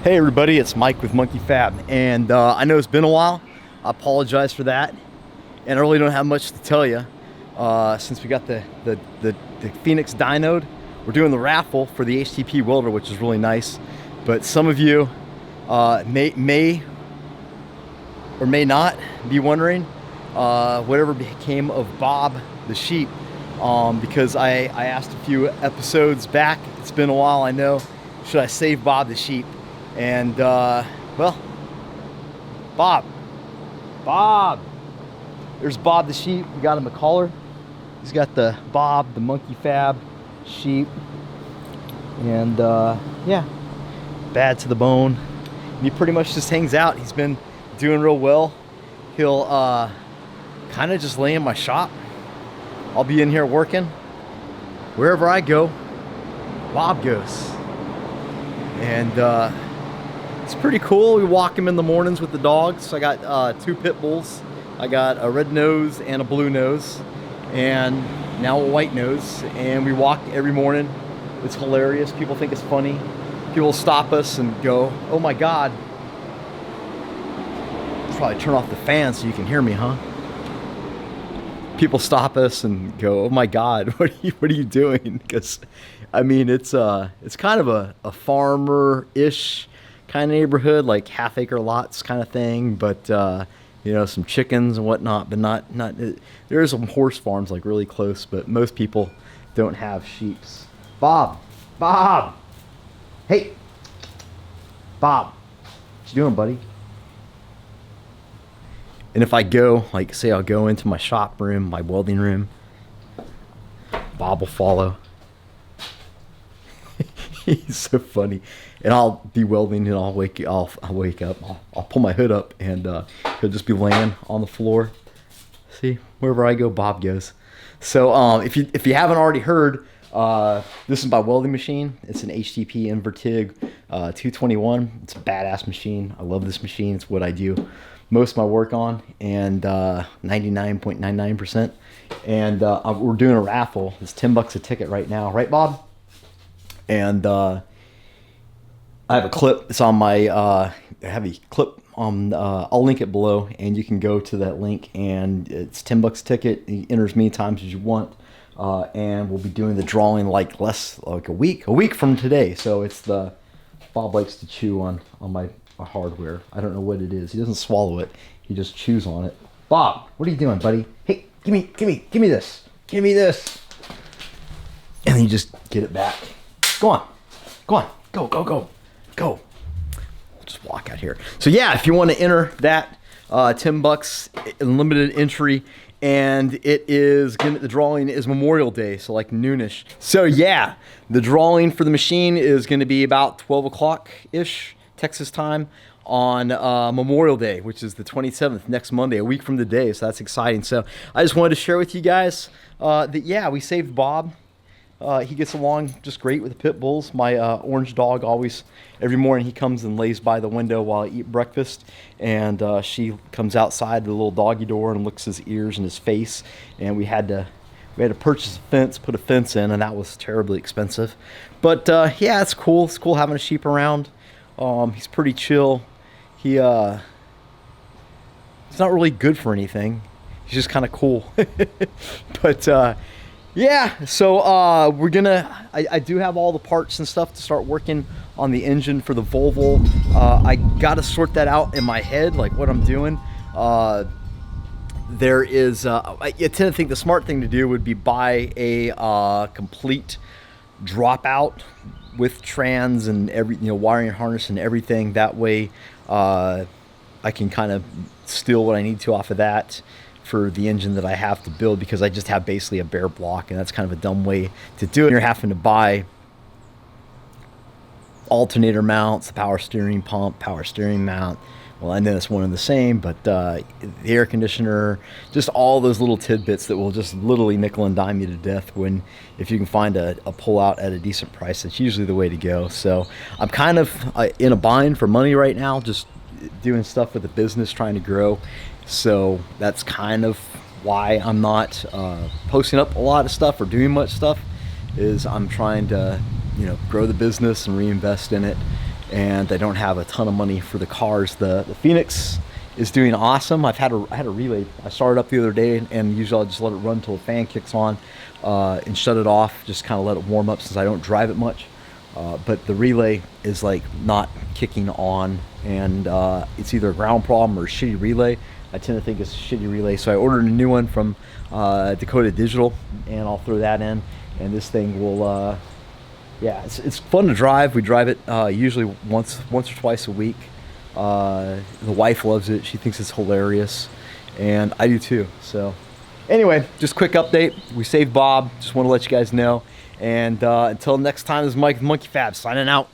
Hey everybody, it's Mike with Monkey Fab, and I know it's been a while. I apologize for that, and I really don't have much to tell you since we got the Phoenix dynoed. We're doing the raffle for the HTP Welder, which is really nice. But some of you may or may not be wondering whatever became of Bob the sheep, because I asked a few episodes back. It's been a while, I know. Should I save Bob the sheep? And well, Bob, there's Bob the sheep. We got him a collar. He's got the Bob the Monkey Fab sheep, and yeah, bad to the bone. And he pretty much just hangs out. He's been doing real well. He'll kind of just lay in my shop. I'll be in here working. Wherever I go, Bob goes. And it's pretty cool. We walk him in the mornings with the dogs. I got 2 pit bulls. I got a red nose and a blue nose, and now a white nose. And we walk every morning. It's hilarious. People think it's funny. People stop us and go, "Oh my God!" Let's probably turn off the fan so you can hear me, huh? People stop us and go, "Oh my God, what are you doing?" Because, I mean, it's kind of a farmer-ish kind of neighborhood, like half-acre lots kind of thing. But you know, some chickens and whatnot, but not. There are some horse farms like really close, but most people don't have sheeps. Bob, hey, Bob, what you doing, buddy? And if I go, like, say I'll go into my shop room, my welding room, Bob will follow. He's so funny. And I'll be welding, and I'll wake up. I'll pull my hood up, and he'll just be laying on the floor. See, wherever I go, Bob goes. So if you haven't already heard, this is my welding machine. It's an HTP Invertig 221. It's a badass machine. I love this machine. It's what I do most of my work on, and 99.99%. And we're doing a raffle. It's $10 a ticket right now, right, Bob? And I have a clip. It's on my I have a clip on. I'll link it below, and you can go to that link, and it's $10 a ticket. You enter as many times as you want, and we'll be doing the drawing like a week from today. So it's the Bob likes to chew on my hardware. I don't know what it is. He doesn't swallow it. He just chews on it. Bob, what are you doing, buddy? Hey, give me this. Give me this. And then you just get it back. Go on. Go. We'll just walk out here. So yeah, if you want to enter that, $10 limited entry, and the drawing is Memorial Day, so like noonish. So yeah, the drawing for the machine is going to be about 12 o'clock-ish Texas time on Memorial Day, which is the 27th, next Monday, a week from today. So that's exciting. So I just wanted to share with you guys that yeah, we saved Bob. He gets along just great with the pit bulls. My orange dog always, every morning he comes and lays by the window while I eat breakfast, and she comes outside the little doggy door and licks his ears and his face. And we had to purchase a fence, put a fence in, and that was terribly expensive. But yeah, it's cool. It's cool having a sheep around. He's pretty chill. He's not really good for anything. He's just kind of cool. But yeah, so I do have all the parts and stuff to start working on the engine for the Volvo. I got to sort that out in my head, like what I'm doing. There is, I tend to think the smart thing to do would be buy a complete dropout with trans and wiring harness and everything. That way I can kind of steal what I need to off of that for the engine that I have to build, because I just have basically a bare block, and that's kind of a dumb way to do it. You're having to buy alternator mounts, the power steering pump, power steering mount. Well, I know it's one and the same, but the air conditioner, just all those little tidbits that will just literally nickel and dime you to death. When if you can find a pull-out at a decent price, that's usually the way to go. So I'm kind of in a bind for money right now, just doing stuff with the business, trying to grow. So that's kind of why I'm not posting up a lot of stuff or doing much stuff, is I'm trying to grow the business and reinvest in it. and I don't have a ton of money for the cars. The Phoenix is doing awesome. I had a relay. I started up the other day, and usually I'll just let it run until the fan kicks on and shut it off, just kind of let it warm up since I don't drive it much. But the relay is like not kicking on, and it's either a ground problem or a shitty relay. I tend to think it's a shitty relay, so I ordered a new one from Dakota Digital, and I'll throw that in, and this thing will yeah, it's fun to drive. We drive it usually once or twice a week. The wife loves it. She thinks it's hilarious, and I do too. So anyway, just quick update. We saved Bob. Just want to let you guys know. And until next time, this is Mike with Monkey Fab signing out.